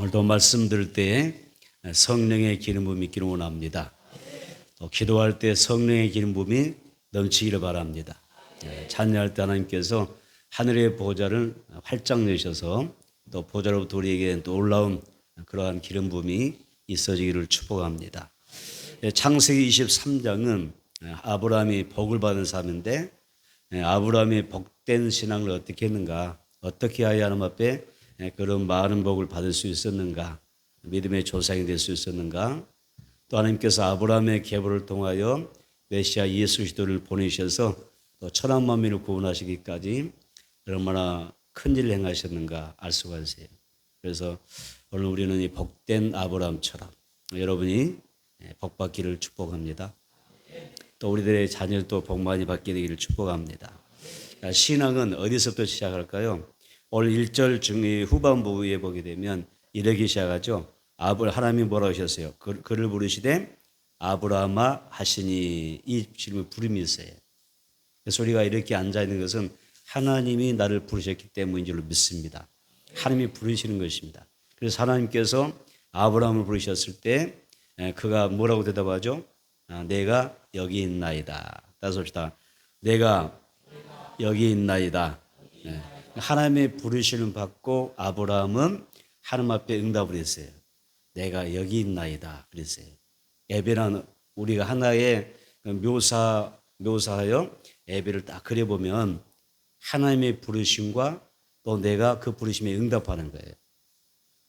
오늘도 말씀 들을 때 성령의 기름 부음이 있기를 원합니다. 또 기도할 때 성령의 기름 부음이 넘치기를 바랍니다. 찬양할 때 하나님께서 하늘의 보좌를 활짝 여셔서 또 보좌로부터 우리에게 또 올라온 그러한 기름 부음이 있어지기를 축복합니다. 창세기 23장은 아브라함이 복을 받은 삶인데 아브라함이 복된 신앙을 어떻게 했는가, 어떻게 하여 하나님 앞에 그런 많은 복을 받을 수 있었는가, 믿음의 조상이 될 수 있었는가, 또 하나님께서 아브라함의 계보를 통하여 메시아 예수 그리스도를 보내셔서 또 천한 만민을 구원하시기까지 얼마나 큰 일을 행하셨는가 알 수가 있어요. 그래서 오늘 우리는 이 복된 아브라함처럼 여러분이 복받기를 축복합니다. 또 우리들의 자녀를 또 복 많이 받게 되기를 축복합니다. 신앙은 어디서부터 시작할까요? 오늘 1절 중의 후반부에 보게 되면 이렇게 시작하죠. 하나님이 뭐라고 하셨어요? 그를 부르시되 아브라함아 하시니, 이 질문 부름이 있어요. 그래서 우리가 이렇게 앉아있는 것은 하나님이 나를 부르셨기 때문인 줄로 믿습니다. 하나님이 부르시는 것입니다. 그래서 하나님께서 아브라함을 부르셨을 때 그가 뭐라고 대답하죠? 내가 여기 있나이다. 따라서 봅시다. 내가 여기 있나이다. 하나님의 부르심을 받고 아브라함은 하나님 앞에 응답을 했어요. 내가 여기 있나이다 그랬어요. 예배는 우리가 하나의 묘사하여 예배를 딱 그려보면 하나님의 부르심과 또 내가 그 부르심에 응답하는 거예요.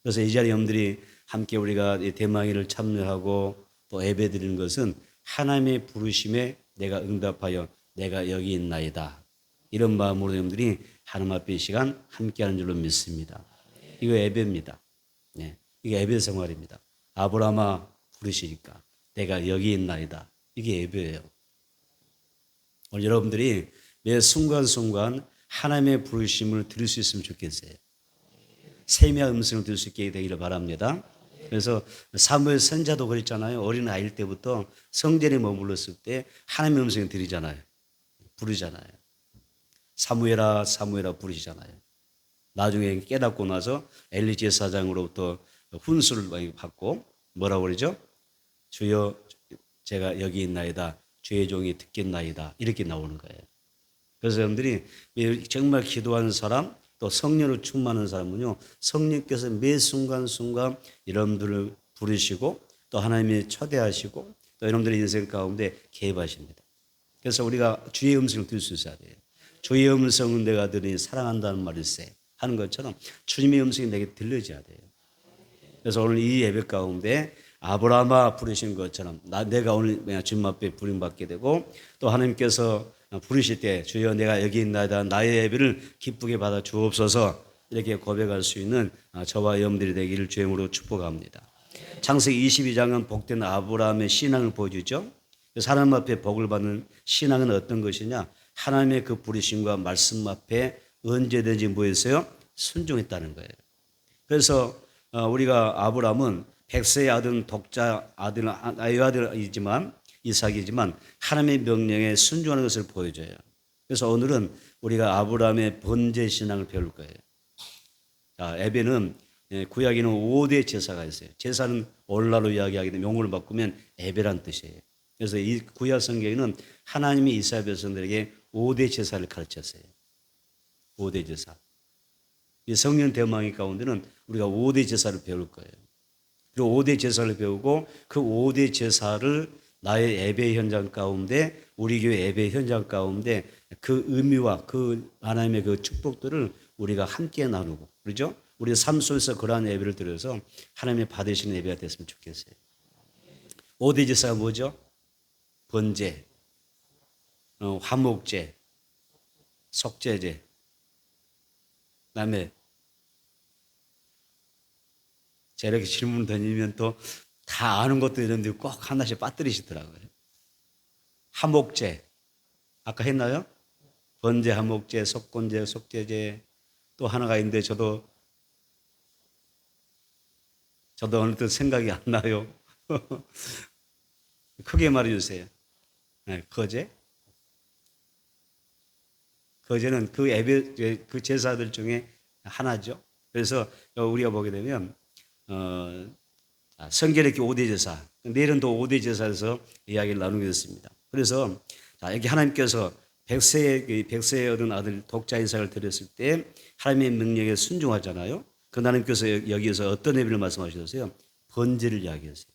그래서 이 자리에 여러분들이 함께 우리가 대망회를 참여하고 또 예배 드리는 것은 하나님의 부르심에 내가 응답하여 내가 여기 있나이다, 이런 마음으로 여러분들이 하나님 앞에 이 시간 함께하는 줄로 믿습니다. 이거 예배입니다. 이게 예배 생활입니다. 아브라함아 부르시니까 내가 여기 있나이다, 이게 예배예요. 오늘 여러분들이 매 순간순간 하나님의 부르심을 들을 수 있으면 좋겠어요. 세미한 음성을 들을 수 있게 되기를 바랍니다. 그래서 사무엘 선지자도 그랬잖아요. 어린 아이일 때부터 성전에 머물렀을 때 하나님의 음성을 들리잖아요. 부르잖아요. 사무엘아 사무엘아 부르시잖아요. 나중에 깨닫고 나서 엘리 제사장으로부터 훈수를 많이 받고 뭐라고 그러죠? 주여 제가 여기 있나이다, 주의 종이 듣겠나이다, 이렇게 나오는 거예요. 그래서 여러분들이 정말 기도하는 사람, 또 성령으로 충만한 사람은요, 성령께서 매 순간순간 여러분들을 부르시고 또 하나님이 초대하시고 또 여러분들의 인생 가운데 개입하십니다. 그래서 우리가 주의 음성을 들을 수 있어야 돼요. 주의 음성은 내가 들으니 사랑한다는 말일세 하는 것처럼 주님의 음성이 내게 들려져야 돼요. 그래서 오늘 이 예배 가운데 아브라함아 부르신 것처럼 내가 오늘 주님 앞에 부름받게 되고 또 하나님께서 부르실 때 주여 내가 여기 있나이다, 나의 예배를 기쁘게 받아 주옵소서, 이렇게 고백할 수 있는 저와 여러분들이 되기를 주님으로 축복합니다. 창세기 22장은 복된 아브라함의 신앙을 보여주죠. 하나님 앞에 복을 받는 신앙은 어떤 것이냐? 하나님의 그 부르심과 말씀 앞에 언제든지 뭐였어요? 순종했다는 거예요. 그래서 우리가 아브라함은 백세의 아들, 독자 아들, 아들이지만 이삭이지만 하나님의 명령에 순종하는 것을 보여줘요. 그래서 오늘은 우리가 아브라함의 번제 신앙을 배울 거예요. 자, 에베는 구약에는 5대 제사가 있어요. 제사는 오늘날로 이야기하게 되면 용어를 바꾸면 에베란 뜻이에요. 그래서 이 구약 성경에는 하나님이 이스라엘 백성들에게 5대 제사를 가르쳤어요. 5대 제사. 이 성령 대망의 가운데는 우리가 5대 제사를 배울 거예요. 그리고 5대 제사를 배우고 그 5대 제사를 나의 예배 현장 가운데, 우리 교회 예배 현장 가운데 그 의미와 그 하나님의 그 축복들을 우리가 함께 나누고, 그렇죠? 우리 삶 속에서 그러한 예배를 드려서 하나님의 받으시는 예배가 됐으면 좋겠어요. 5대 제사가 뭐죠? 번제, 화목제, 속죄제, 그다음에 제가 이렇게 질문 던지면 또 다 아는 것도 있는데 꼭 하나씩 빠뜨리시더라고요. 화목제, 아까 했나요? 번제, 화목제, 속건제, 속죄제, 또 하나가 있는데 저도 어느덧 생각이 안 나요. 크게 말해주세요. 거제? 거제는 그 예배, 그 제사들 중에 하나죠. 그래서 우리가 보게 되면 성결했기 5대 제사, 내일은 또 5대 제사에서 이야기를 나누겠습니다. 그래서 여기 하나님께서 백세에 얻은 아들 독자 이삭을 드렸을 때 하나님의 명령에 순종하잖아요. 그 하나님께서 여기에서 어떤 예비를 말씀하셨어요? 번제를 이야기했어요.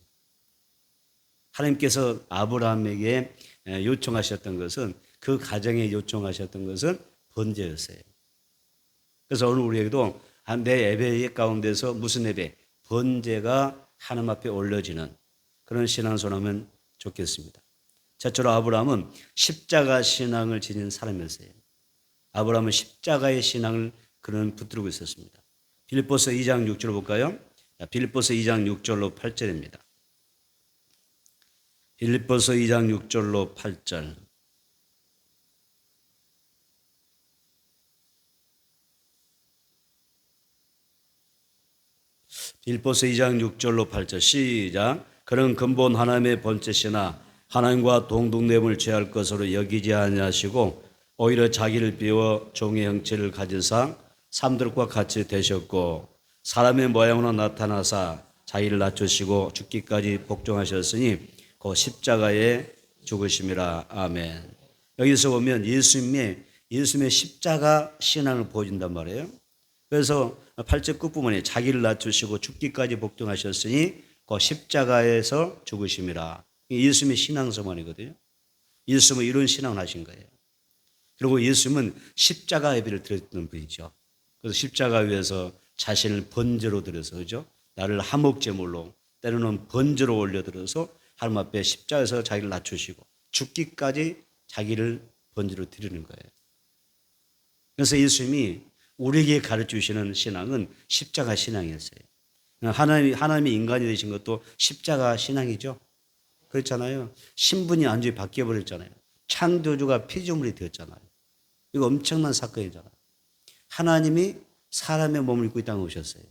하나님께서 아브라함에게 요청하셨던 것은, 그 가정에 요청하셨던 것은 번제였어요. 그래서 오늘 우리에게도 내 예배 가운데서 무슨 예배? 번제가 하나님 앞에 올려지는 그런 신앙생활하면 좋겠습니다. 첫째로 아브라함은 십자가 신앙을 지닌 사람이었어요. 아브라함은 십자가의 신앙을 그는 붙들고 있었습니다. 빌립보서 2장 6절 볼까요? 빌립보서 2장 6절로 8절입니다. 빌립보서 2장 6절로 8절. 빌립보서 2장 6절로 8절 시작. 그는 근본 하나님의 번제시나 하나님과 동등됨을 취할 것으로 여기지 아니하시고 오히려 자기를 비워 종의 형체를 가지사 사람들과 같이 되셨고 사람의 모양으로 나타나사 자기를 낮추시고 죽기까지 복종하셨으니 그 십자가에 죽으심이라. 아멘. 여기서 보면 예수님의 십자가 신앙을 보여준단 말이에요. 그래서 8절 끝부분에 자기를 낮추시고 죽기까지 복종하셨으니 그 십자가에서 죽으심이라. 예수님의 신앙서만이거든요. 예수님은 이런 신앙을 하신 거예요. 그리고 예수님은 십자가 예배를 드렸던 분이죠. 그래서 십자가 위에서 자신을 번제로 드려서, 그죠? 나를 화목제물로, 때로는 번제로 올려드려서 하나님 앞에 십자가에서 자기를 낮추시고 죽기까지 자기를 번제로 드리는 거예요. 그래서 예수님이 우리에게 가르치시는 신앙은 십자가 신앙이었어요. 하나님이 인간이 되신 것도 십자가 신앙이죠. 그렇잖아요. 신분이 완전히 바뀌어버렸잖아요. 창조주가 피조물이 되었잖아요. 이거 엄청난 사건이잖아요. 하나님이 사람의 몸을 입고 이 땅에 오셨어요.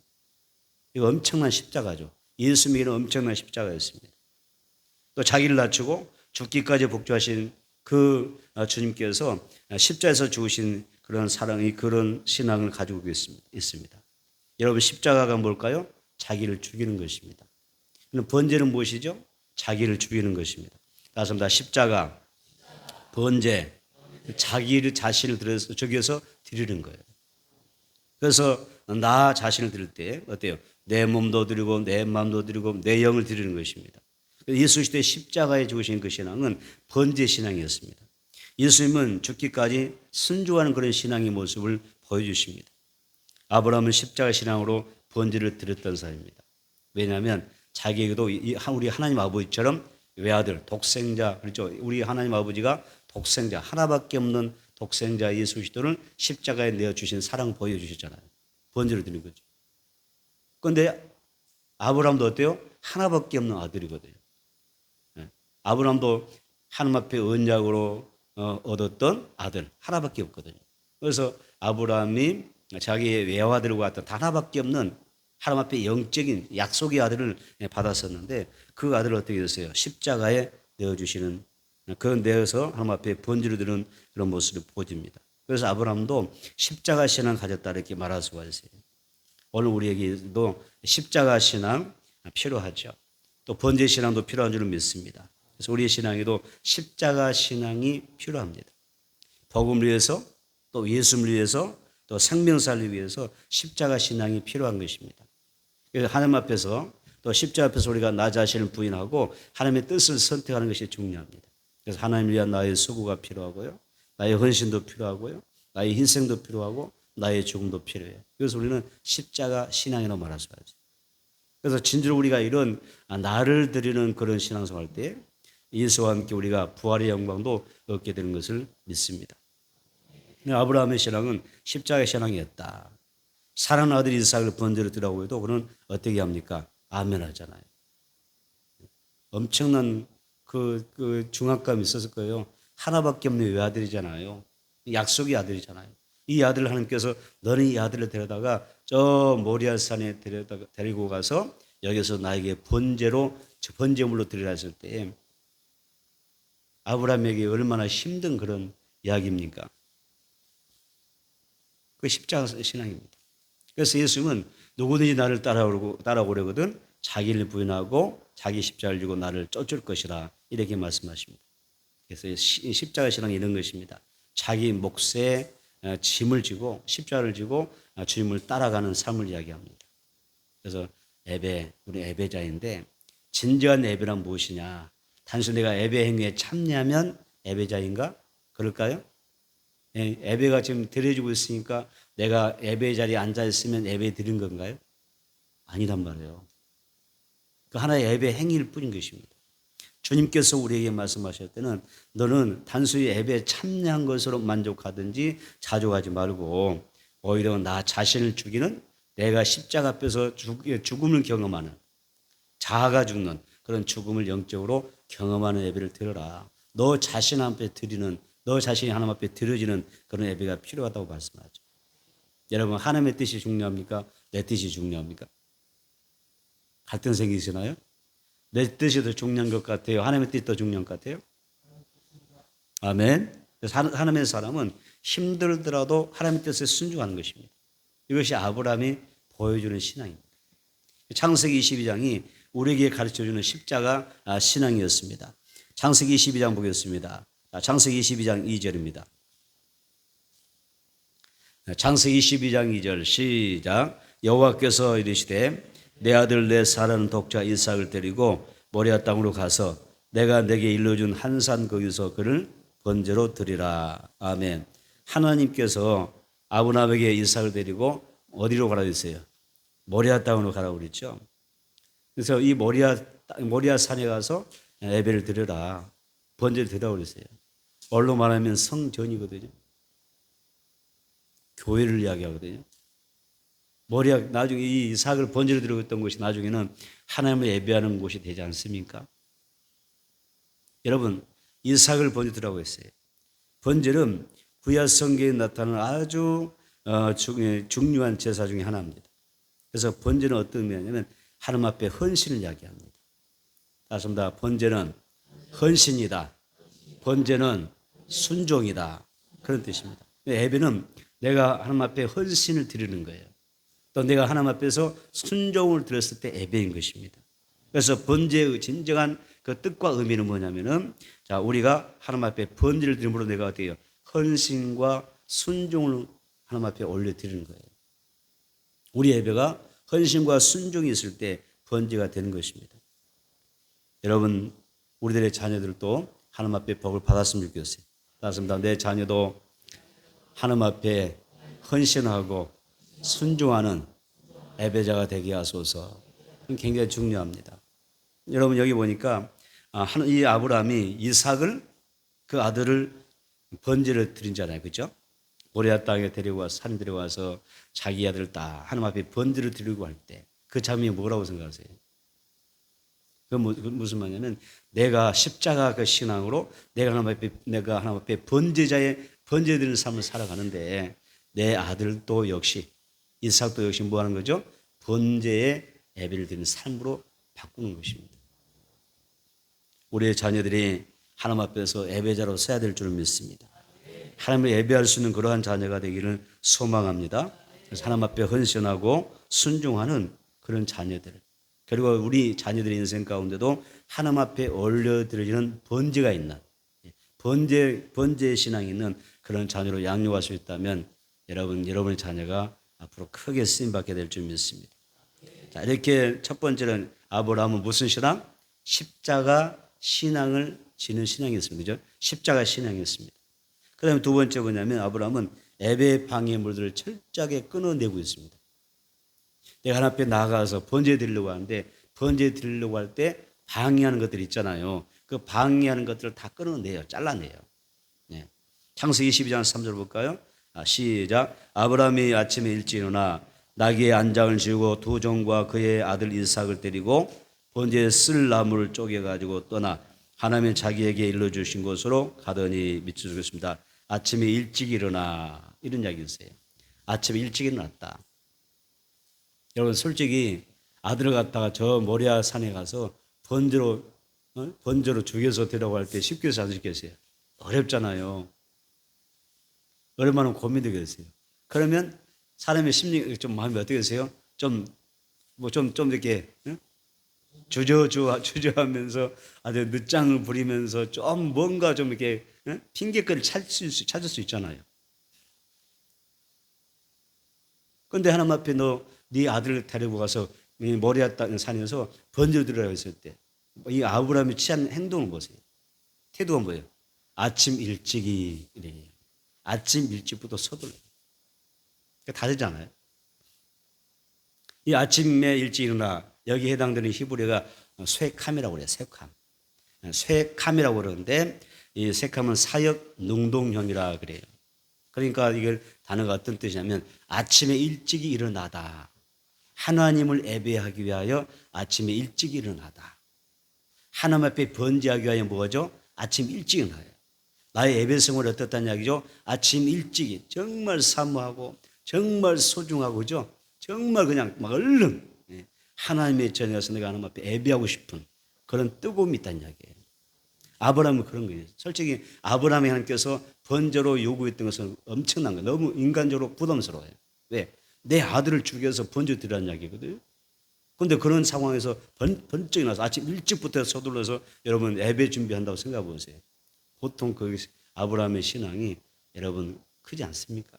이거 엄청난 십자가죠. 예수님에게는 엄청난 십자가였습니다. 또 자기를 낮추고 죽기까지 복종하신 그 주님께서 십자에서 죽으신 그런 사랑이, 그런 신앙을 가지고 있습니다. 여러분, 십자가가 뭘까요? 자기를 죽이는 것입니다. 번제는 무엇이죠? 자기를 죽이는 것입니다. 다시 한번 십자가, 번제, 자신을 들여서 저기에서 드리는 거예요. 그래서 나 자신을 드릴 때 어때요? 내 몸도 드리고 내 마음도 드리고 내 영을 드리는 것입니다. 예수 시대 십자가에 죽으신 그 신앙은 번제 신앙이었습니다. 예수님은 죽기까지 순종하는 그런 신앙의 모습을 보여주십니다. 아브라함은 십자가 신앙으로 번제를 드렸던 사람입니다. 왜냐하면 자기에게도 우리 하나님 아버지처럼 외아들, 독생자, 그렇죠? 우리 하나님 아버지가 독생자, 하나밖에 없는 독생자 예수 그리스도를 십자가에 내어주신 사랑 보여주셨잖아요. 번제를 드린 거죠. 그런데 아브라함도 어때요? 하나밖에 없는 아들이거든요. 아브라함도 하나님 앞에 언약으로 얻었던 아들 하나밖에 없거든요. 그래서 아브라함이 자기의 외아들과 같은 하나밖에 없는 하나님 앞에 영적인 약속의 아들을 받았었는데 그 아들을 어떻게 됐어요? 십자가에 내어주시는, 그 내어서 하나님 앞에 번제를 드리는 그런 모습을 보여줍니다. 그래서 아브라함도 십자가 신앙 가졌다 이렇게 말할 수가 있어요. 오늘 우리에게도 십자가 신앙 필요하죠. 또 번제 신앙도 필요한 줄을 믿습니다. 그래서 우리의 신앙에도 십자가 신앙이 필요합니다. 복음을 위해서, 또 예수를 위해서, 또 생명살을 위해서 십자가 신앙이 필요한 것입니다. 그래서 하나님 앞에서, 또 십자가 앞에서 우리가 나 자신을 부인하고 하나님의 뜻을 선택하는 것이 중요합니다. 그래서 하나님을 위한 나의 수고가 필요하고요, 나의 헌신도 필요하고요, 나의 희생도 필요하고 나의 죽음도 필요해요. 그래서 우리는 십자가 신앙이라고 말할 수가 있어요. 그래서 진짜로 우리가 이런 나를 드리는 그런 신앙생활 때 예수와 함께 우리가 부활의 영광도 얻게 되는 것을 믿습니다. 아브라함의 신앙은 십자가의 신앙이었다. 사랑하는 아들 이삭을 번제로 드리라고 해도 그는 어떻게 합니까? 아멘 하잖아요. 엄청난 그 중압감이 있었을 거예요. 하나밖에 없는 외아들이잖아요. 약속의 아들이잖아요. 이 아들을 하나님께서 너는 이 아들을 데려다가 저 모리아산에 데리고 가서 여기서 나에게 번제물로 드리라 했을 때 아브라함에게 얼마나 힘든 그런 이야기입니까? 그 십자가 신앙입니다. 그래서 예수님은 누구든지 나를 따라오려거든 자기를 부인하고 자기 십자가를 지고 나를 쫓을 것이라 이렇게 말씀하십니다. 그래서 십자가 신앙이 이런 것입니다. 자기 몫에 짐을 지고 십자가를 지고 주님을 따라가는 삶을 이야기합니다. 그래서 우리 예배자인데 진정한 예배란 무엇이냐? 단순히 내가 예배 행위에 참여하면 예배자인가? 그럴까요? 예배가 지금 드려지고 있으니까 내가 예배 자리에 앉아 있으면 예배 드린 건가요? 아니란 말이에요. 그 하나의 예배 행위일 뿐인 것입니다. 주님께서 우리에게 말씀하실 때는 너는 단순히 예배에 참여한 것으로 만족하든지 자족하지 말고 오히려 나 자신을 죽이는 내가 십자가 앞에서 죽음을 경험하는 자아가 죽는 그런 죽음을 영적으로 경험하는 예배를 드려라. 너 자신 앞에 드리는 너 자신이 하나님 앞에 드려지는 그런 예배가 필요하다고 말씀하죠. 여러분 하나님의 뜻이 중요합니까? 내 뜻이 중요합니까? 갈등 생기시나요? 내 뜻이 더 중요한 것 같아요? 하나님의 뜻이 더 중요한 것 같아요? 아멘. 그래서 하나님의 사람은 힘들더라도 하나님의 뜻에 순종하는 것입니다. 이것이 아브라함이 보여주는 신앙입니다. 창세기 22장이 우리에게 가르쳐주는 십자가 신앙이었습니다. 창세기 22장 보겠습니다. 창세기 22장 2절입니다. 창세기 22장 2절 시작. 여호와께서 이르시되 내 아들 내 사랑하는 독자 이삭을 데리고 모리아 땅으로 가서 내가 내게 일러준 한 산 거기서 그를 번제로 드리라. 아멘. 하나님께서 아브라함에게 이삭을 데리고 어디로 가라고 했어요? 모리아 땅으로 가라고 그랬죠. 그래서 이 모리아 산에 가서 예배를 드려라. 번제를 드리라고 그랬어요. 얼로 말하면 성전이거든요. 교회를 이야기하거든요. 모리아 나중에 이 이삭을 번제로 드리고 있던 곳이 나중에는 하나님을 예배하는 곳이 되지 않습니까? 여러분 이삭을 번제 드리라고 했어요. 번제는 구약 성경에 나타나는 아주 중요한 제사 중에 하나입니다. 그래서 번제는 어떤 의미냐면 하나님 앞에 헌신을 이야기합니다. 다시 한번 번제는 헌신이다. 번제는 순종이다. 그런 뜻입니다. 예배는 내가 하나님 앞에 헌신을 드리는 거예요. 또 내가 하나님 앞에서 순종을 드렸을 때 예배인 것입니다. 그래서 번제의 진정한 그 뜻과 의미는 뭐냐면은 자 우리가 하나님 앞에 번제를 드림으로 내가 어때요? 헌신과 순종을 하나님 앞에 올려드리는 거예요. 우리 예배가 헌신과 순종이 있을 때 번제가 되는 것입니다. 여러분 우리들의 자녀들도 하나님 앞에 복을 받았으면 좋겠어요. 맞습니다. 내 자녀도 하나님 앞에 헌신하고 순종하는 예배자가 되게 하소서. 굉장히 중요합니다. 여러분 여기 보니까 이 아브라함이 이삭을 그 아들을 번제를 드린잖아요. 그렇죠? 모리아 땅에 데려와서 산에 데려와서 자기 아들을 딱 하나님 앞에 번제를 드리고 할 때 그 장면이 뭐라고 생각하세요? 그 무슨 말이냐면 내가 십자가 그 신앙으로 내가 하나님 앞에 번제 드리는 삶을 살아가는데 내 아들도 역시 이삭도 역시 뭐 하는 거죠? 번제의 예배를 드리는 삶으로 바꾸는 것입니다. 우리의 자녀들이 하나님 앞에서 예배자로 서야 될 줄 믿습니다. 하나님을 예배할 수 있는 그러한 자녀가 되기를 소망합니다. 그래서 하나님 앞에 헌신하고 순종하는 그런 자녀들, 그리고 우리 자녀들의 인생 가운데도 하나님 앞에 올려드리는 번제가 있는 번제 신앙이 있는 그런 자녀로 양육할 수 있다면 여러분의 자녀가 앞으로 크게 쓰임받게 될 줄 믿습니다. 자, 이렇게 첫 번째는 아브라함은 무슨 신앙? 십자가 신앙을 지는 신앙이었습니다. 그죠? 십자가 신앙이었습니다. 그 다음에 두 번째 뭐냐면 아브라함은 예배 방해물들을 철저하게 끊어내고 있습니다. 내가 하나님 앞에 나가서 번제 드리려고 하는데 번제 드리려고 할 때 방해하는 것들이 있잖아요. 그 방해하는 것들을 다 끊어내요. 잘라내요. 네. 창세기 22장 3절 볼까요? 시작. 아브라함이 아침에 일찍 일어나 나귀의 안장을 지우고 두 종과 그의 아들 이삭을 데리고 번제에 쓸 나무를 쪼개가지고 떠나 하나님이 자기에게 일러주신 곳으로 가더니 밑줄 주겠습니다. 아침에 일찍 일어나 이런 이야기 있어요. 아침에 일찍 일어났다. 여러분 솔직히 아들을 갖다가 저 모리아 산에 가서 번제로 죽여서 데려갈 때 쉽겠어요? 안 쉽겠어요? 어렵잖아요. 얼마나 고민되겠어요. 그러면 사람의 심리 좀 마음이 어떻게 되세요? 좀 이렇게 주저하면서 아주 늦장을 부리면서 좀 뭔가 좀 이렇게 핑계거리를 찾을 수 있잖아요. 그런데 하나님 앞에 네 아들을 데리고 가서 모리아 땅 산에서 번제를 드리라고 했을 때 이 아브라함이 취한 행동을 보세요. 태도가 뭐예요? 아침 일찍이 이래요. 아침 일찍부터 서둘러. 다르잖아요. 이 아침에 일찍 일어나 여기 해당되는 히브리어가 쇠캄이라고 그래요. 쇠캄. 쇠캄이라고 그러는데 이 쇠캄은 사역 능동형이라 그래요. 그러니까 이걸 단어가 어떤 뜻이냐면 아침에 일찍이 일어나다. 하나님을 예배하기 위하여 아침에 일찍 일어나다. 하나님 앞에 번제하기 위하여 뭐죠? 아침 일찍 일어나요. 나의 예배 생활이 어떻다는 이야기죠? 아침 일찍이 정말 사모하고 정말 소중하고 그죠? 정말 그냥 막 얼른 하나님의 전에 가서 내가 하나님 앞에 예배하고 싶은 그런 뜨거움이 있다는 이야기예요. 아브라함은 그런 거예요. 솔직히 아브라함이 하나님께서 번제로 요구했던 것은 엄청난 거예요. 너무 인간적으로 부담스러워요. 왜? 내 아들을 죽여서 번제 드리라는 이야기거든요. 그런데 그런 상황에서 번쩍 일어나서 아침 일찍부터 서둘러서 여러분 예배 준비한다고 생각해 보세요. 보통 그 아브라함의 신앙이 여러분 크지 않습니까?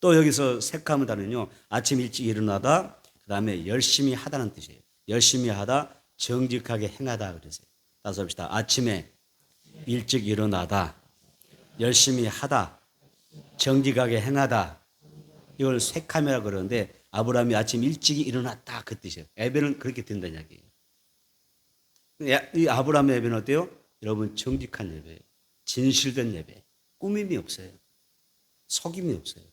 또 여기서 색감을 다르면요. 아침 일찍 일어나다 그 다음에 열심히 하다는 뜻이에요. 열심히 하다 정직하게 행하다 그러세요. 따서 합시다. 아침에 일찍 일어나다 열심히 하다 정직하게 행하다 이걸 쇠캄이라고 그러는데 아브라함이 아침 일찍이 일어났다 그 뜻이에요. 예배는 그렇게 된다는 이야기예요. 이 아브라함의 예배는 어때요? 여러분 정직한 예배예요. 진실된 예배. 꾸밈이 없어요. 속임이 없어요.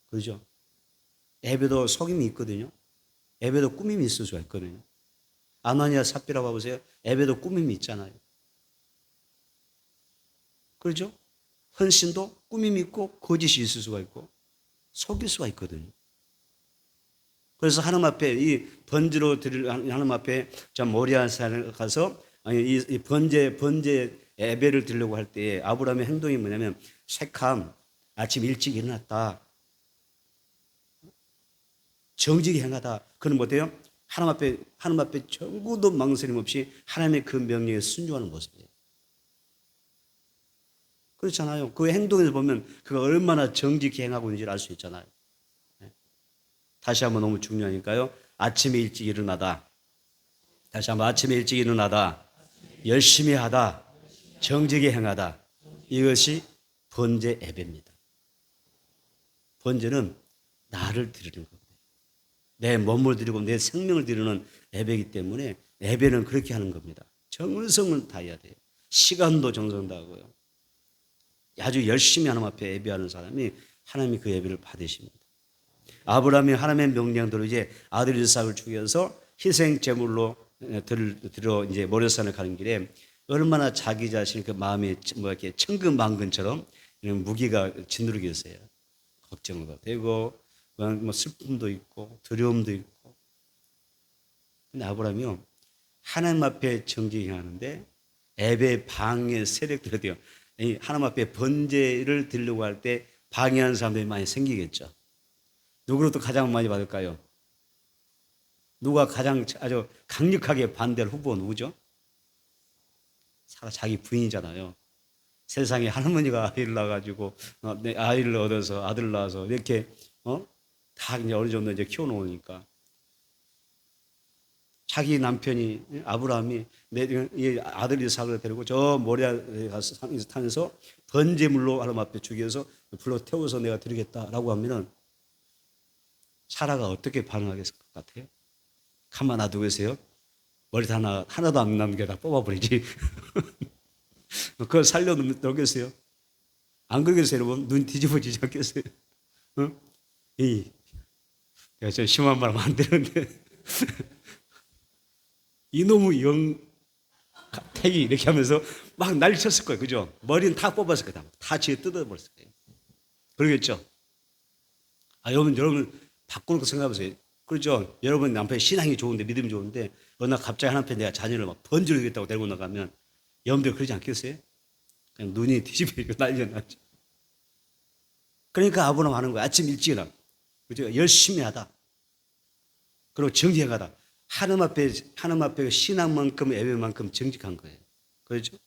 그렇죠? 예배도 속임이 있거든요. 예배도 꾸밈이 있을 수가 있거든요. 아나니아 삽비라 봐보세요. 예배도 꾸밈이 있잖아요. 그렇죠? 헌신도 꾸밈이 있고 거짓이 있을 수가 있고 속일 수가 있거든요. 그래서 하나님 앞에 이 번제로 드릴 하나님 앞에 저 모리아 산에 가서 이 번제 예배를 드리려고 할 때 아브라함의 행동이 뭐냐면 쇠캄 아침 일찍 일어났다. 정직히 행하다. 그는 뭐예요? 하나님 앞에 전구도 망설임 없이 하나님의 그 명령에 순종하는 모습이에요. 그렇잖아요. 그 행동에서 보면 그가 얼마나 정직히 행하고 있는지를 알 수 있잖아요. 다시 한번 너무 중요하니까요. 아침에 일찍 일어나다. 다시 한번 아침에 일찍 일어나다. 열심히 하다. 정직히 행하다. 이것이 번제 예배입니다. 번제는 나를 드리는 겁니다. 내 몸을 드리고 내 생명을 드리는 예배이기 때문에 예배는 그렇게 하는 겁니다. 정성을 다해야 돼요. 시간도 정성 다하고요. 아주 열심히 하나님 앞에 예배하는 사람이 하나님이 그 예배를 받으십니다. 아브라함이 하나님의 명령대로 이제 아들 이삭을 죽여서 희생 제물로 들어 이제 모리아산을 가는 길에 얼마나 자기 자신 그 마음에 뭐 이렇게 천근만근처럼 이런 무기가 짓누르게 있어요. 걱정도 되고 뭐 슬픔도 있고 두려움도 있고. 근데 아브라함이요 하나님 앞에 정직히 하는데 예배 방해 세력들이 돼요. 하나님 앞에 번제를 드리려고 할 때 방해하는 사람들이 많이 생기겠죠. 누구로부터 가장 많이 받을까요? 누가 가장 아주 강력하게 반대할 후보가 누구죠? 자기 부인이잖아요. 세상에 할머니가 아이를 낳아가지고 내 아이를 얻어서 아들 낳아서 이렇게 다 이제 어느 정도 이제 키워놓으니까 자기 남편이 아브라함이 내 아들 이삭을 데리고 저 모리아에 가서 타면서 번제물로 하나님 앞에 죽여서 불러 태워서 내가 드리겠다라고 하면은 사라가 어떻게 반응하겠을 것 같아요? 가만 놔두고 계세요. 머리 하나도 안 남은 게 다 뽑아버리지. 그걸 살려 놓겠어요? 안 그러겠어요, 여러분? 눈 뒤집어지지 않겠어요? 응? 내가 좀 심한 말 하면 안 되는데. 이놈의 택이 이렇게 하면서 막 난리 쳤을 거예요. 그죠? 머리는 다 뽑았을 거다. 다 지에 뜯어버렸을 거예요. 그러겠죠? 여러분, 바꾸는 거 생각해보세요. 그렇죠? 여러분 남편이 신앙이 좋은데, 믿음이 좋은데, 어느 날 갑자기 하나님 내가 자녀를 막 번지로 주겠다고 데리고 나가면, 여러분들 그러지 않겠어요? 그냥 눈이 뒤집어지고 난리가 나죠. 그러니까 아브라함 하는 거예요. 아침 일찍 일어나. 그죠? 열심히 하다. 그리고 정직하다. 하나님 앞에 신앙만큼 예배만큼 정직한 거예요. 그렇죠?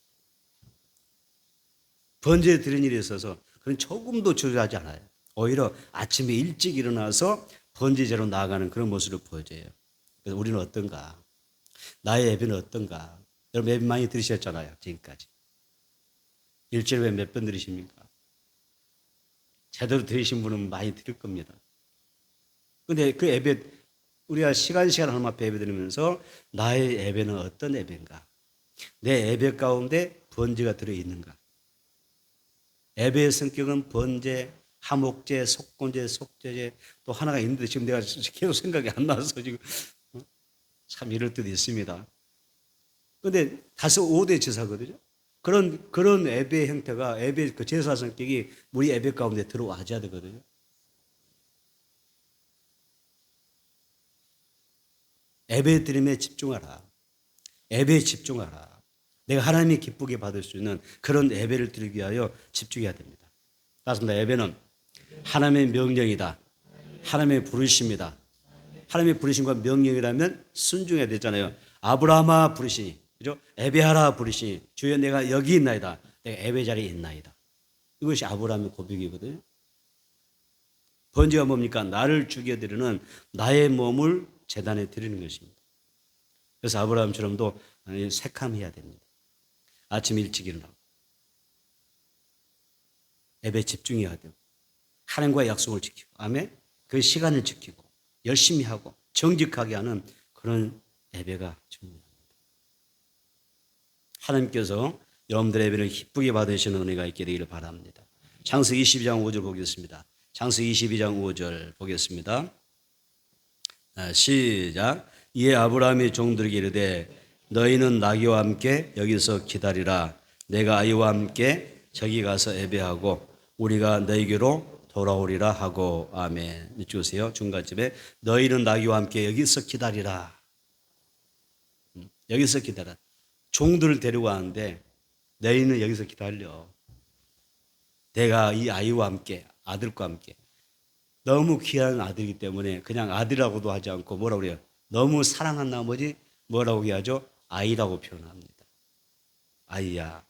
번제 드리는 일에 있어서 그런 조금도 주저하지 않아요. 오히려 아침에 일찍 일어나서 번제제로 나아가는 그런 모습을 보여줘요. 그래서 우리는 어떤가? 나의 예배는 어떤가? 여러분 예배 많이 들으셨잖아요. 지금까지. 일주일에 몇 번 들으십니까? 제대로 들으신 분은 많이 들을 겁니다. 근데 그 예배, 우리가 시간 하나님 앞에 예배 드리면서 나의 예배는 어떤 예배인가? 내 예배 가운데 번제가 들어있는가? 예배의 성격은 번제, 하목제, 속건제, 속죄제 또 하나가 있는데 지금 내가 계속 생각이 안 나서 지금 참 이럴 때도 있습니다. 근데 다섯 5대 제사거든요. 그런 예배 형태가 예배 그 제사 성격이 우리 예배 가운데 들어와줘야 되거든요. 예배 드림에 집중하라. 예배에 집중하라. 내가 하나님이 기쁘게 받을 수 있는 그런 예배를 드리기 위하여 집중해야 됩니다. 따라서 예배는 하나님의 명령이다. 하나님의 부르심이다. 하나님의 부르심과 명령이라면 순종해야 되잖아요. 아브라함아 부르시니, 그죠? 예배하라 부르시니, 주여 내가 여기 있나이다. 내가 예배 자리에 있나이다. 이것이 아브라함의 고백이거든요. 번제가 뭡니까? 나를 죽여드리는 나의 몸을 제단에 드리는 것입니다. 그래서 아브라함처럼도 새kam해야 됩니다. 아침 일찍 일어나고 예배 집중해야 되고 하나님과의 약속을 지키고 아멘. 그 시간을 지키고 열심히 하고 정직하게 하는 그런 예배가 중요합니다. 하나님께서 여러분들의 예배를 기쁘게 받으시는 은혜가 있게 되기를 바랍니다. 창세기 22장 5절 보겠습니다. 창세기 22장 5절 보겠습니다. 시작. 이에 아브라함이 종들에게 이르되 너희는 나귀와 함께 여기서 기다리라. 내가 아이와 함께 저기 가서 예배하고 우리가 너희에게로 돌아오리라 하고. 아멘. 읽으세요. 중간쯤에 너희는 나귀와 함께 여기서 기다리라. 여기서 기다려. 종들을 데리고 왔는데 너희는 여기서 기다려. 내가 이 아이와 함께 아들과 함께 너무 귀한 아들이기 때문에 그냥 아들이라고도 하지 않고 뭐라고 그래요? 너무 사랑한 나머지 뭐라고 얘기하죠? 아이라고 표현합니다. 아이야.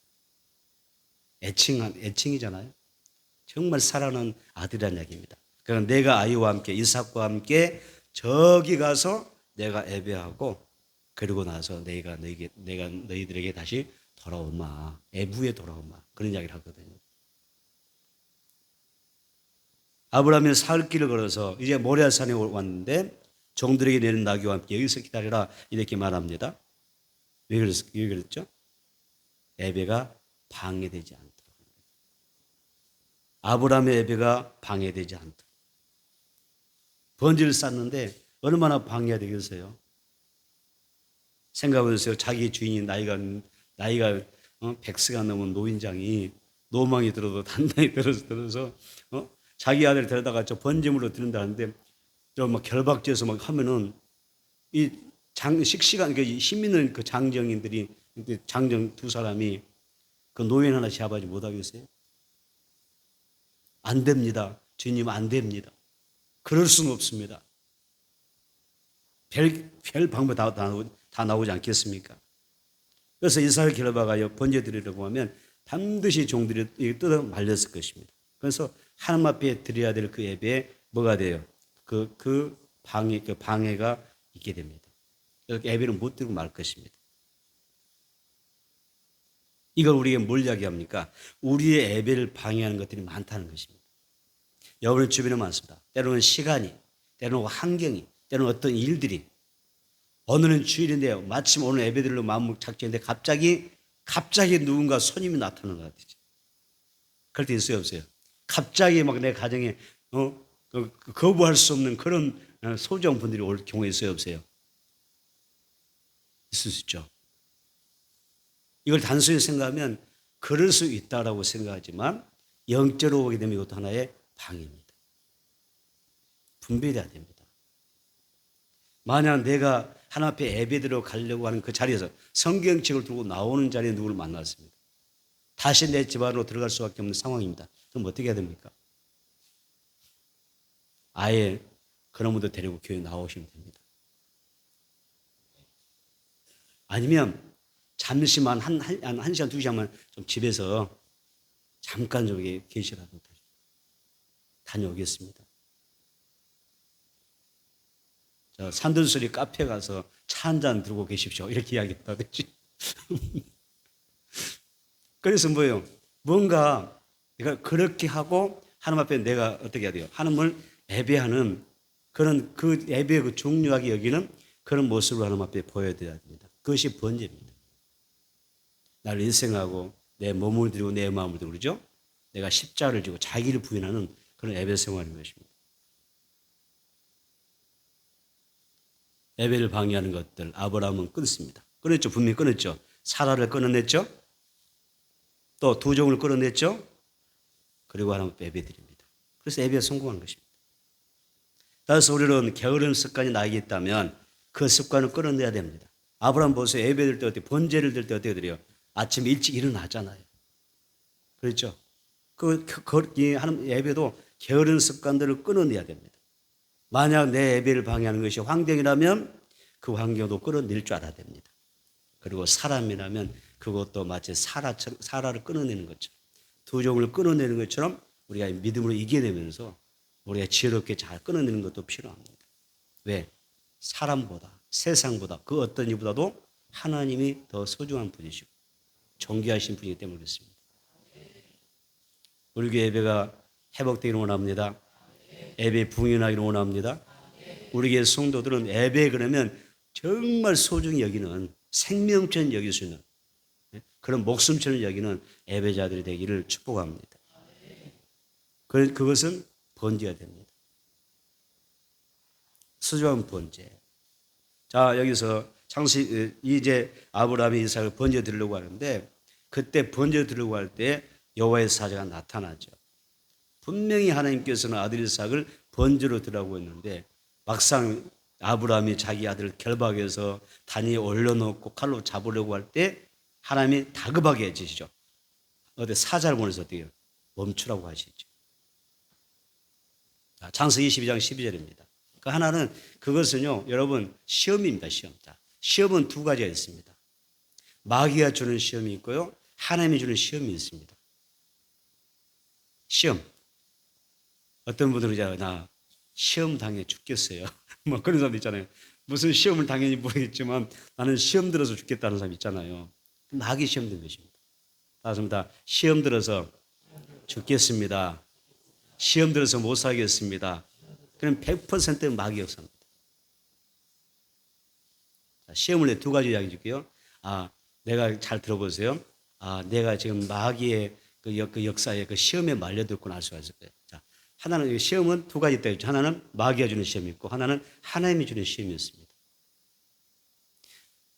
애칭이잖아요. 정말 사랑하는 아들이라는 얘기입니다. 그러니까 내가 아이와 함께 이삭과 함께 저기 가서 내가 예배하고 그리고 나서 내가 너희들에게 다시 돌아오마. 애부에 돌아오마. 그런 이야기를 하거든요. 아브라함이 사흘길을 걸어서 이제 모리아산에 왔는데 종들에게 내는 나귀와 함께 여기서 기다리라 이렇게 말합니다. 왜 그랬죠? 예배가 방해되지 않도록. 아브라함의 예배가 방해되지 않도록. 번제를 쌌는데 얼마나 방해가 되겠어요? 생각해보세요. 자기 주인이 나이가 100세가 넘은 노인장이 노망이 들어도 단단히 들어서 자기 아들 데려다가 저 번제물로 드린다는데 저 막 결박지어서 막 하면은 이 식시간 힘 있는 그 장정인들이 장정 두 사람이 그 노인 하나 제압하지 못하겠어요? 안 됩니다. 주님 안 됩니다. 그럴 수는 없습니다. 별 방법 다 나오지 않겠습니까? 그래서 이스라엘 결박하여 번제 드리려고 하면 반드시 종들이 뜯어 말렸을 것입니다. 그래서 하나님 앞에 드려야 될 그 예배에 뭐가 돼요? 그 방해가 있게 됩니다. 예배를 못 드리고 말 것입니다. 이걸 우리에게 뭘 이야기합니까? 우리의 예배를 방해하는 것들이 많다는 것입니다. 여러분의 주변에 많습니다. 때로는 시간이, 때로는 환경이, 때로는 어떤 일들이. 오늘은 주일인데요. 마침 오늘 예배드리러 마음 작정인데 갑자기 누군가 손님이 나타나는 것 같아요. 그럴 때 있어요, 없어요? 갑자기 막 내 가정에 거부할 수 없는 그런 소중한 분들이 올 경우에 있어요, 없어요? 있을 수 있죠. 이걸 단순히 생각하면 그럴 수 있다라고 생각하지만 영적으로 보게 되면 이것도 하나의 방해입니다. 분별해야 됩니다. 만약 내가 하나님 앞에 예배드리러 가려고 하는 그 자리에서 성경책을 들고 나오는 자리에 누구를 만났습니다. 다시 내 집 안으로 들어갈 수밖에 없는 상황입니다. 그럼 어떻게 해야 됩니까? 아예 그런 분들 데리고 교회 나오시면 됩니다. 아니면 잠시만 한 시간, 두 시간만 좀 집에서 잠깐 좀 계시라도 다녀오겠습니다. 산들소리 카페 가서 차 한 잔 들고 계십시오. 이렇게 이야기했다든지. 그래서 뭐예요? 뭔가 내가 그렇게 하고 하나님 앞에 내가 어떻게 해야 돼요? 하나님을 예배하는 그런 그 예배의 그 중요하게 여기는 그런 모습을 하나님 앞에 보여드려야 됩니다. 그것이 번제입니다. 나를 인생하고 내 몸을 드리고 내 마음을 드리고 그러죠? 내가 십자가를 지고 자기를 부인하는 그런 예배 생활인 것입니다. 예배를 방해하는 것들 아브라함은 끊습니다. 끊었죠. 분명히 끊었죠. 사라를 끊어냈죠. 또 두 종을 끊어냈죠. 그리고 하나님 예배 드립니다. 그래서 예배에 성공한 것입니다. 따라서 우리는 게으른 습관이 나에게 있다면 그 습관을 끊어내야 됩니다. 아브라함 보세요. 예배 드릴 때 어떻게 번제를 드릴 때 어떻게 드려요? 아침 일찍 일어나잖아요. 그렇죠? 하는 예배도 게으른 습관들을 끊어내야 됩니다. 만약 내 예배를 방해하는 것이 환경이라면 그 환경도 끌어낼 줄 알아야 됩니다. 그리고 사람이라면 그것도 마치 사라를 끊어내는 것처럼 두 종을 끊어내는 것처럼 우리가 믿음으로 이겨내면서 우리가 지혜롭게 잘 끊어내는 것도 필요합니다. 왜? 사람보다 세상보다 그 어떤 이보다도 하나님이 더 소중한 분이시고 존귀하신 분이기 때문에 그렇습니다. 우리 교회 예배가 회복되기를 원합니다. 예배 부흥하기를 원합니다. 우리 교회 성도들은 예배 그러면 정말 소중히 여기는 생명처럼 여길 수 있는 그런 목숨처럼 여기는 예배자들이 되기를 축복합니다. 그것은 번제가 됩니다. 소중한 번제. 자, 여기서 이제 아브라함이 이삭을 번제 드리려고 하는데 그때 번제 드리려고 할 때 여호와의 사자가 나타나죠. 분명히 하나님께서는 아들 이삭을 번제로 드리라고 했는데 막상 아브라함이 자기 아들을 결박해서 단위에 올려놓고 칼로 잡으려고 할 때 하나님이 다급하게 해주시죠. 어디 사자를 보내서 어떻게 해요? 멈추라고 하시죠. 창세기 22장 12절입니다. 그 하나는 그것은요, 여러분 시험입니다. 시험. 시험은 두 가지가 있습니다. 마귀가 주는 시험이 있고요, 하나님이 주는 시험이 있습니다. 시험. 어떤 분들은 이제 나 시험 당해 죽겠어요. 뭐 그런 사람 있잖아요. 무슨 시험을 당연히 모르겠지만 나는 시험 들어서 죽겠다는 사람 있잖아요. 마귀 시험 든 것입니다. 맞습니다. 시험 들어서 죽겠습니다. 시험 들어서 못 살겠습니다. 그럼 100% 마귀 역사입니다. 시험을 두 가지 이야기 줄게요. 내가 잘 들어보세요. 내가 지금 마귀의 그 역사에 그 시험에 말려들고 알 수가 있을 거예요. 자, 하나는 시험은 두 가지 있다 했죠. 하나는 마귀가 주는 시험이 있고 하나는 하나님이 주는 시험이 있습니다.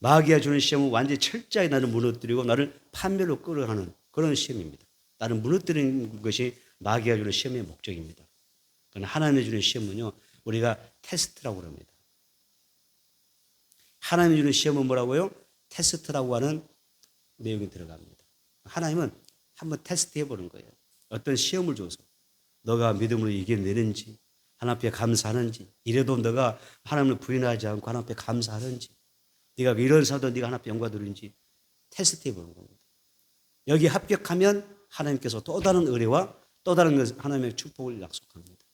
마귀가 주는 시험은 완전히 철저하게 나를 무너뜨리고 나를 판멸로 끌어가는 그런 시험입니다. 나를 무너뜨리는 것이 마귀가 주는 시험의 목적입니다. 그러나 하나님이 주는 시험은요, 우리가 테스트라고 합니다. 하나님이 주는 시험은 뭐라고요? 테스트라고 하는 내용이 들어갑니다. 하나님은 한번 테스트 해보는 거예요. 어떤 시험을 줘서 너가 믿음으로 이겨내는지, 하나님 앞에 감사하는지, 이래도 너가 하나님을 부인하지 않고 하나님 앞에 감사하는지, 네가 이런 사도 네가 하나님 앞에 영광 돌리는지 테스트 해보는 겁니다. 여기 합격하면 하나님께서 또 다른 의뢰와 또 다른 하나님의 축복을 약속합니다.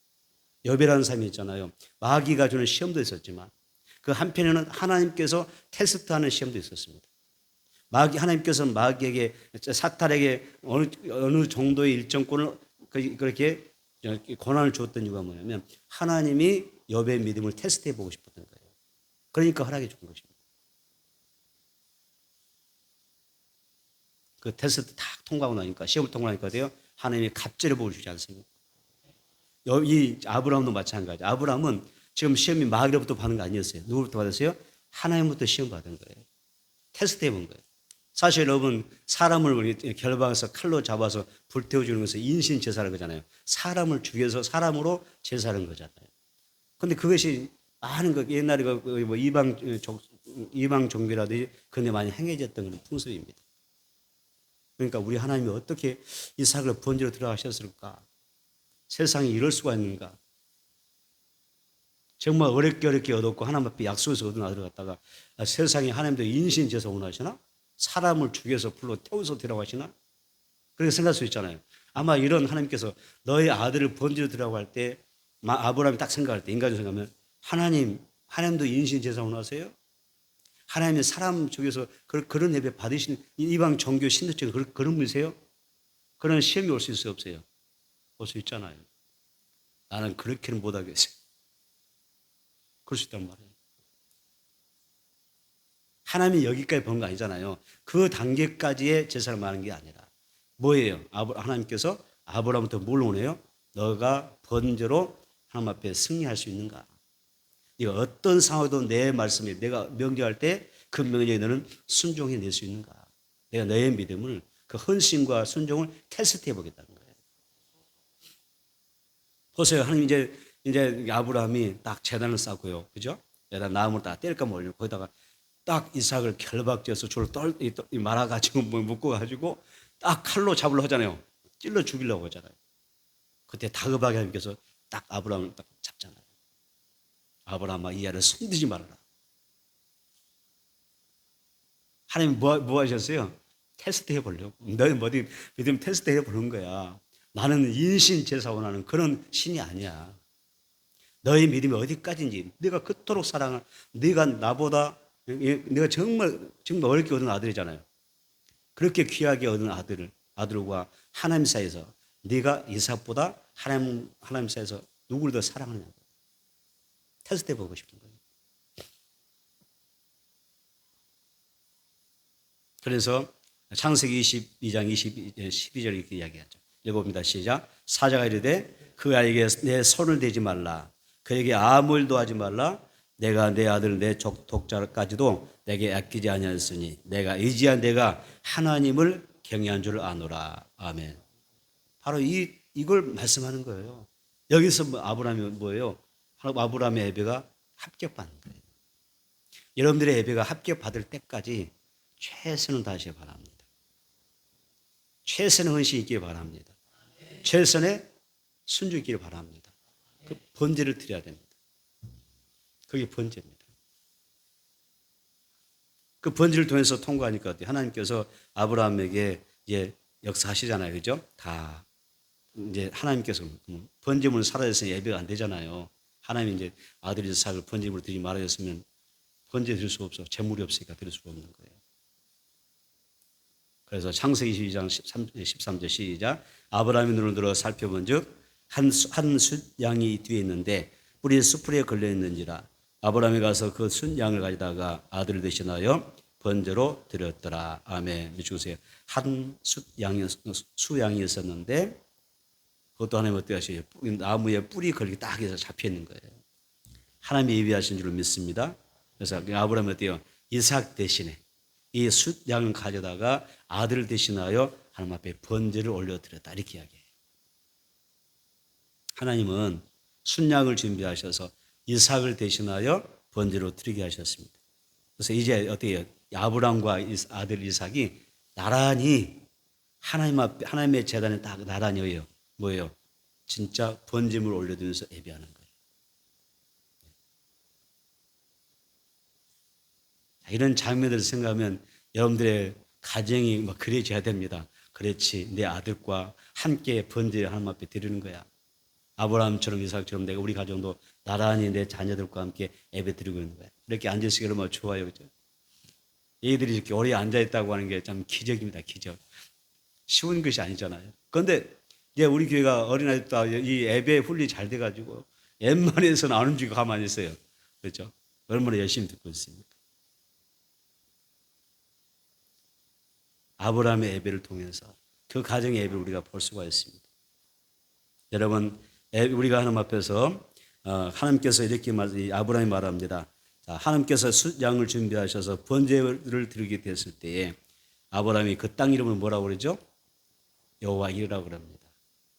여배라는 사람이 있잖아요. 마귀가 주는 시험도 있었지만 그 한편에는 하나님께서 테스트하는 시험도 있었습니다. 하나님께서 마귀에게, 사탄에게 어느 정도의 일정권을 그렇게 권한을 줬던 이유가 뭐냐면 하나님이 여배의 믿음을 테스트해 보고 싶었던 거예요. 그러니까 허락해 준 것입니다. 그 테스트 딱 통과하고 나니까, 시험을 통과하니까 돼요. 하나님이 갑절을 보고 주지 않습니까? 이 아브라함도 마찬가지. 아브라함은 지금 시험이 마귀로부터 받은 거 아니었어요. 누구부터 받았어요? 하나님부터 시험 받은 거예요. 테스트 해본 거예요. 사실 여러분, 사람을 결박해서 칼로 잡아서 불태워주는 것은 인신 제사라는 거잖아요. 사람을 죽여서 사람으로 제사하는 거잖아요. 근데 그것이 많은 거, 옛날에 뭐 이방 종교라든지 그런 데 많이 행해졌던 그런 풍습입니다. 그러니까 우리 하나님이 어떻게 이삭을 번제로 들어가셨을까? 세상에 이럴 수가 있는가? 정말 어렵게 얻었고 하나님 앞에 약속해서 얻은 아들을 갖다가 세상에 하나님도 인신제사 원하시나? 사람을 죽여서 불러 태워서 데려가시나? 그렇게 생각할 수 있잖아요. 아마 이런 하나님께서 너의 아들을 번지로 들어가고 할 때 아브라함이 딱 생각할 때 인간적으로 생각하면 하나님도 인신제사 원하세요? 하나님의 사람 중에서 그런 예배 받으시는 이방 종교 신도적 그런 분이세요? 그런 시험이 올 수 있어요, 없어요? 올 수 있잖아요. 나는 그렇게는 못하겠어요. 그럴 수 있단 말이에요. 하나님이 여기까지 본 거 아니잖아요. 그 단계까지의 제사를 말하는 게 아니라 뭐예요? 하나님께서 아브라함부터 뭘 원해요? 너가 번제로 하나님 앞에 승리할 수 있는가? 네가 어떤 상황에도 내 말씀에 내가 명령할 때 그 명령에 너는 순종해낼 수 있는가? 내가 너의 믿음을 그 헌신과 순종을 테스트해 보겠다는 거예요. 보세요. 하나님 이제 아브라함이 딱 제단을 쌓고요. 그죠? 제단 나무를 딱 뗄까 몰려 거기다가 딱 이삭을 결박지어서 줄을 말아가지고 묶어가지고 딱 칼로 잡으려고 하잖아요. 찔러 죽이려고 하잖아요. 그때 다급하게 하나님께서 딱 아브라함을 딱 잡잖아요. 아브라함아 이 아이를 손대지 말아라. 하나님 뭐 하셨어요? 테스트 해보려고. 너희 뭐든 믿음 테스트 해보는 거야. 나는 인신 제사 원하는 그런 신이 아니야. 너의 믿음이 어디까지인지 네가 그토록 사랑을 네가 나보다 네가 정말 어렵게 얻은 아들이잖아요. 그렇게 귀하게 얻은 아들과 하나님 사이에서 네가 이삭보다 하나님 사이에서 누구를 더 사랑하느냐 테스트 해보고 싶은 거예요. 그래서 창세기 22장 12절 이렇게 이야기하죠. 읽어봅니다. 시작. 사자가 이르되 그 아이에게 내 손을 대지 말라. 그에게 아무 일도 하지 말라. 내가 내 아들 내 독자까지도 내게 아끼지 아니하였으니 내가 의지한 내가 하나님을 경외한 줄 아노라. 아멘. 바로 이걸 말씀하는 거예요. 여기서 아브라함이 뭐예요? 아브라함의 예배가 합격받는 거예요. 여러분들의 예배가 합격받을 때까지 최선을 다하시기 바랍니다. 최선의 헌신이 있기를 바랍니다. 최선의 순종이 있기를 바랍니다. 그 번제를 드려야 됩니다. 그게 번제입니다. 그 번제를 통해서 통과하니까 하나님께서 아브라함에게 이제 역사하시잖아요. 그죠? 다 이제 하나님께서 번제물은 사라져서 예배가 안 되잖아요. 하나님이 이제 아들 이삭을 번제물로 드리지 말아줬으면 번제 드릴 수 없어. 재물이 없으니까 드릴 수가 없는 거예요. 그래서 창세기 22장 13절 시작. 아브라함이 눈을 들어 살펴본즉 한 숫양이 뒤에 있는데 뿔이 수풀에 걸려 있는지라 아브라함이 가서 그 숫양을 가져다가 아들을 대신하여 번제로 드렸더라. 아멘. 주세요. 한 수양이 있었는데 그것도 하나님 어떻게 하시요? 나무에 뿔이 걸리게 딱 해서 잡혀 있는 거예요. 하나님이 예비하신 줄 믿습니다. 그래서 아브라함이 어때요? 이삭 대신에 이 숫양을 가져다가 아들을 대신하여 하나님 앞에 번제를 올려드렸다. 이렇게 이야기해요. 하나님은 순양을 준비하셔서 이삭을 대신하여 번제로 드리게 하셨습니다. 그래서 이제 어떻게 해요? 아브라함과 아들 이삭이 나란히 하나님 앞에 하나님의 제단에 딱 나란히 뭐예요? 진짜 번제물 올려드리면서 예배하는 거예요. 이런 장면들을 생각하면 여러분들의 가정이 막 그려져야 됩니다. 그렇지, 내 아들과 함께 번제 하나님 앞에 드리는 거야. 아브라함처럼 이삭처럼 내가 우리 가정도 나란히 내 자녀들과 함께 예배 드리고 있는 거야. 이렇게 앉아있으기 얼마나 좋아요, 그죠? 얘들이 이렇게 오래 앉아있다고 하는 게 참 기적입니다, 기적. 쉬운 것이 아니잖아요. 그런데 이제 우리 교회가 어린아이들 이 예배 훈련이 잘 돼가지고 웬만해서는 안 움직이고 가만히 있어요. 그렇죠? 얼마나 열심히 듣고 있습니까? 아브라함의 예배를 통해서 그 가정의 예배를 우리가 볼 수가 있습니다. 여러분, 우리가 하나님 앞에서 하나님께서 이렇게 아브라함이 말합니다. 하나님께서 숫양을 준비하셔서 번제를 드리게 됐을 때에 아브라함이 그 땅 이름을 뭐라고 그러죠? 여호와이라고 그럽니다.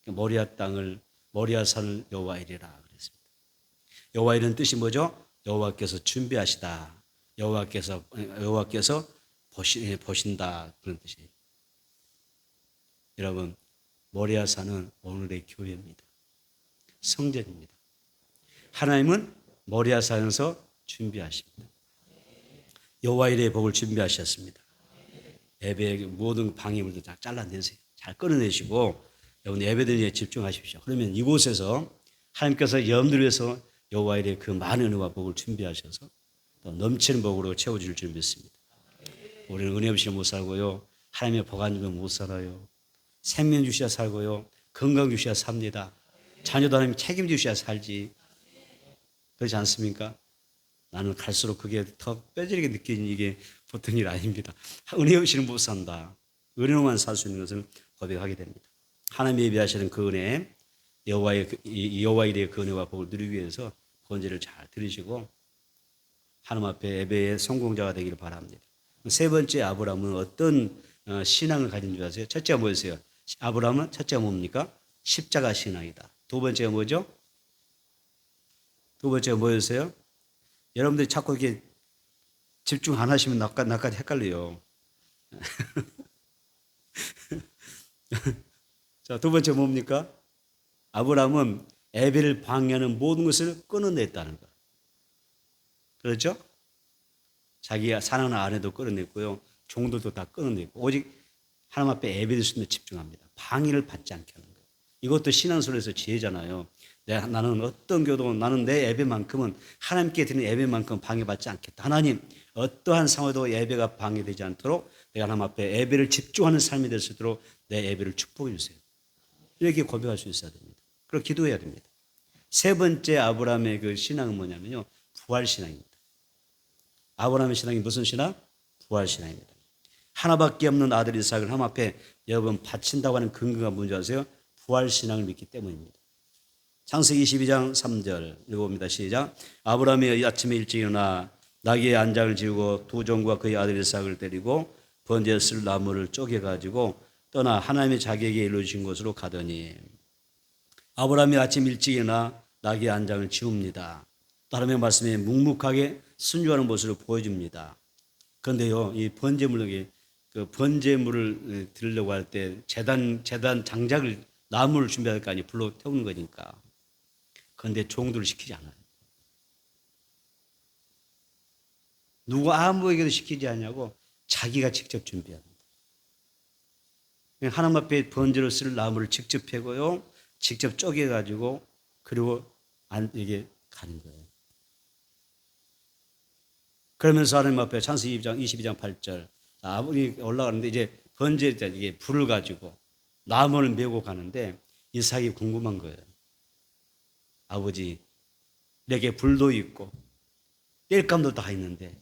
모리아 땅을 모리아 산을 여호와이라 그랬습니다. 여호와이라는 뜻이 뭐죠? 여호와께서 준비하시다. 여호와께서 보신다 그런 뜻이에요. 여러분, 모리아산은 오늘의 교회입니다. 성전입니다. 하나님은 모리아산에서 준비하십니다. 여호와 일의 복을 준비하셨습니다. 예배의 모든 방해물도 다 잘라내세요. 잘 끌어내시고 여러분 예배드리기에 집중하십시오. 그러면 이곳에서 하나님께서 여러분들을 위해서 여호와 일의 그 많은 은혜와 복을 준비하셔서 또 넘치는 복으로 채워줄 줄 믿습니다. 우리는 은혜 없이 못 살고요. 하나님의 복 안 주면 못 살아요. 생명 주셔야 살고요. 건강 주셔야 삽니다. 자녀도 하나님 책임 주셔야 살지. 그렇지 않습니까? 나는 갈수록 그게 더 뼈저리게 느끼는 이게 보통 일 아닙니다. 은혜 없이는 못 산다. 은혜로만 살 수 있는 것을 고백하게 됩니다. 하나님이 예비하시는 그 은혜, 여호와 일의 그 은혜와 복을 누리기 위해서 본질을 잘 들으시고 하나님 앞에 예배의 성공자가 되기를 바랍니다. 세 번째 아브라함은 어떤 신앙을 가진 줄 아세요? 첫째가 뭐였어요? 아브라함은 첫째가 뭡니까? 십자가 신앙이다. 두 번째가 뭐죠? 두 번째가 뭐였어요? 여러분들이 자꾸 이렇게 집중 안 하시면 나까지 헷갈려요. 자, 두 번째 뭡니까? 아브라함은 예배를 방해하는 모든 것을 끊어냈다는 것. 그렇죠? 자기가 사랑하는 아내도 끊어냈고요. 종들도 다 끊어냈고 오직 하나님 앞에 예배드릴 수 있는 데 집중합니다. 방해를 받지 않게 하는 거예요. 이것도 신앙설에서 지혜잖아요. 나는 어떤 교도 나는 내 예배만큼은 하나님께 드리는 예배만큼 방해받지 않겠다. 하나님 어떠한 상황에도 예배가 방해되지 않도록 내가 하나님 앞에 예배를 집중하는 삶이 될 수 있도록 내 예배를 축복해 주세요. 이렇게 고백할 수 있어야 됩니다. 그리고 기도해야 됩니다. 세 번째 아브라함의 그 신앙은 뭐냐면요. 부활신앙입니다. 아브라함의 신앙이 무슨 신앙? 부활신앙입니다. 하나밖에 없는 아들 이삭을 하나님 앞에 여러분 바친다고 하는 근거가 뭔지 아세요? 부활신앙을 믿기 때문입니다. 창세기 22장 3절 읽어봅니다. 시작. 아브라함이 아침에 일찍 일어나 나귀의 안장을 지우고 두 종과 그의 아들 이삭을 데리고 번제에 쓸 나무를 쪼개가지고 떠나 하나님이 자기에게 일러주신 곳으로 가더니 아브라함이 아침 일찍 일어나 나귀의 안장을 지웁니다. 하나님의 말씀에 묵묵하게 순종하는 모습을 보여줍니다. 그런데요, 이 번제물을 드리려고 할 때 제단 장작을 나무를 준비할 거 아니에요. 불로 태우는 거니까. 그런데 종들을 시키지 않아요. 누구 아무에게도 시키지 않냐고 자기가 직접 준비합니다. 하나님 앞에 번제로 쓸 나무를 직접 패고요. 직접 쪼개가지고 그리고 이게 가는 거예요. 그러면서 하나님 앞에 창세기 22장 8절 아버지 올라가는데 이제 번제 이게 불을 가지고 나무를 메고 가는데 이삭이 궁금한 거예요. 아버지 내게 불도 있고 땔감도 다 있는데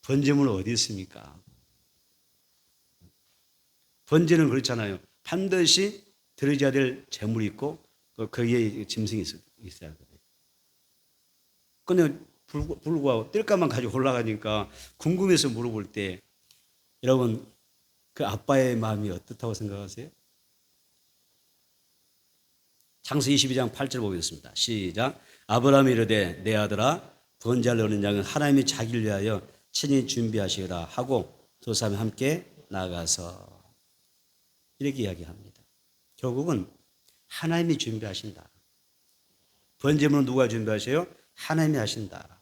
번제물은 어디 있습니까? 번제는 그렇잖아요. 반드시 드려져야 될 제물이 있고 거기에 짐승이 있어야 돼요. 그런데 불구하고 땔감만 가지고 올라가니까 궁금해서 물어볼 때 여러분 그 아빠의 마음이 어떻다고 생각하세요? 창세기 22장 8절 보겠습니다. 시작. 아브라함이 이르되 내 아들아 번제할 어린 양은 하나님이 자기를 위하여 친히 준비하시라 하고 두 사람이 함께 나가서 이렇게 이야기합니다. 결국은 하나님이 준비하신다. 번제물은 누가 준비하셔요? 하나님이 하신다.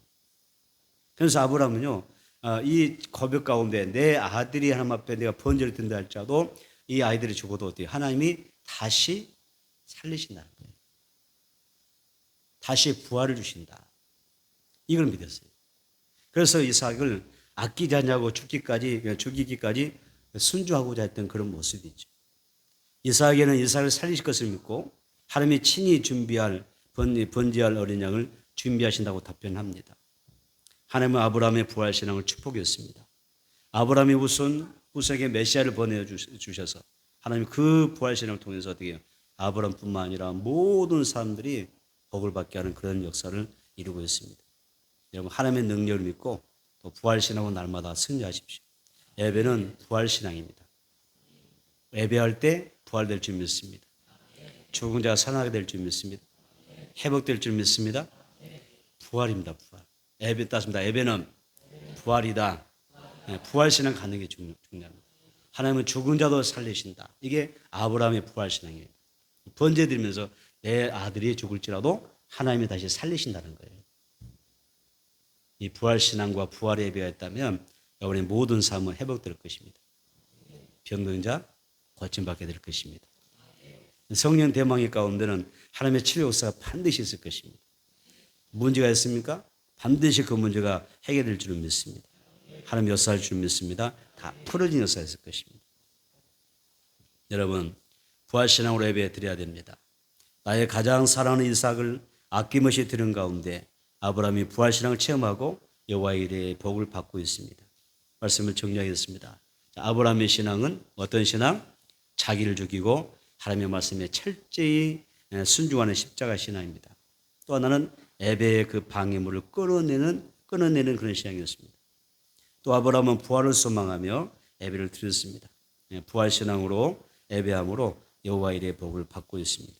그래서 아브라함은요, 이 고백 가운데 내 아들이 하나님 앞에 내가 번제를 든다 할지라도 이 아이들이 죽어도 어때요? 하나님이 다시 살리신다는 거예요. 다시 부활을 주신다. 이걸 믿었어요. 그래서 이삭을 아끼지 않냐고 죽이기까지 순종하고자 했던 그런 모습이죠. 이삭에게는 이삭을 살리실 것을 믿고 하나님이 친히 준비할 번제할 어린 양을 준비하신다고 답변합니다. 하나님은 아브라함의 부활신앙을 축복했습니다. 아브라함이 후손에게 메시아를 보내주셔서 하나님 그 부활신앙을 통해서 어떻게 해요? 아브라함뿐만 아니라 모든 사람들이 복을 받게 하는 그런 역사를 이루고 있습니다. 여러분 하나님의 능력을 믿고 또 부활신앙으로 날마다 승리하십시오. 예배는 부활신앙입니다. 예배할 때 부활될 줄 믿습니다. 죽은 자가 살아나게 될 줄 믿습니다. 회복될 줄 믿습니다. 부활입니다. 부활. 예배 따습니다. 예배는 부활이다. 부활신앙 갖는 게 중요합니다. 하나님은 죽은 자도 살리신다. 이게 아브라함의 부활신앙이에요. 번제 드리면서 내 아들이 죽을지라도 하나님이 다시 살리신다는 거예요. 이 부활 신앙과 부활 예배가 있다면 여러분의 모든 삶은 회복될 것입니다. 병든 자 고침받게 될 것입니다. 성령 대망의 가운데는 하나님의 치료 역사가 반드시 있을 것입니다. 문제가 있습니까? 반드시 그 문제가 해결될 줄은 믿습니다. 하나님 역사할 줄 믿습니다. 다 풀어진 역사가 있을 것입니다. 여러분, 부활신앙으로 예배 드려야 됩니다. 나의 가장 사랑하는 이삭을 아낌없이 드린 가운데 아브라함이 부활신앙을 체험하고 여호와의 일에 복을 받고 있습니다. 말씀을 정리하겠습니다. 아브라함의 신앙은 어떤 신앙? 자기를 죽이고 하나님의 말씀에 철저히 순종하는 십자가 신앙입니다. 또 하나는 예배의 그 방해물을 끊어내는 그런 신앙이었습니다. 또 아브라함은 부활을 소망하며 예배를 드렸습니다. 부활 신앙으로 예배함으로 여호와 일의 복을 받고 있습니다.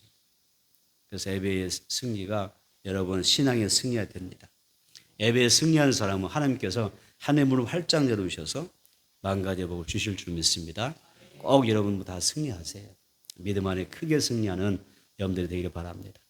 그래서 예배의 승리가 여러분 신앙의 승리가 됩니다. 예배에 승리하는 사람은 하나님께서 하늘의 문을 활짝 열어주셔서 만 가지의 복을 주실 줄 믿습니다. 꼭 여러분 다 승리하세요. 믿음 안에 크게 승리하는 여러분들이 되기를 바랍니다.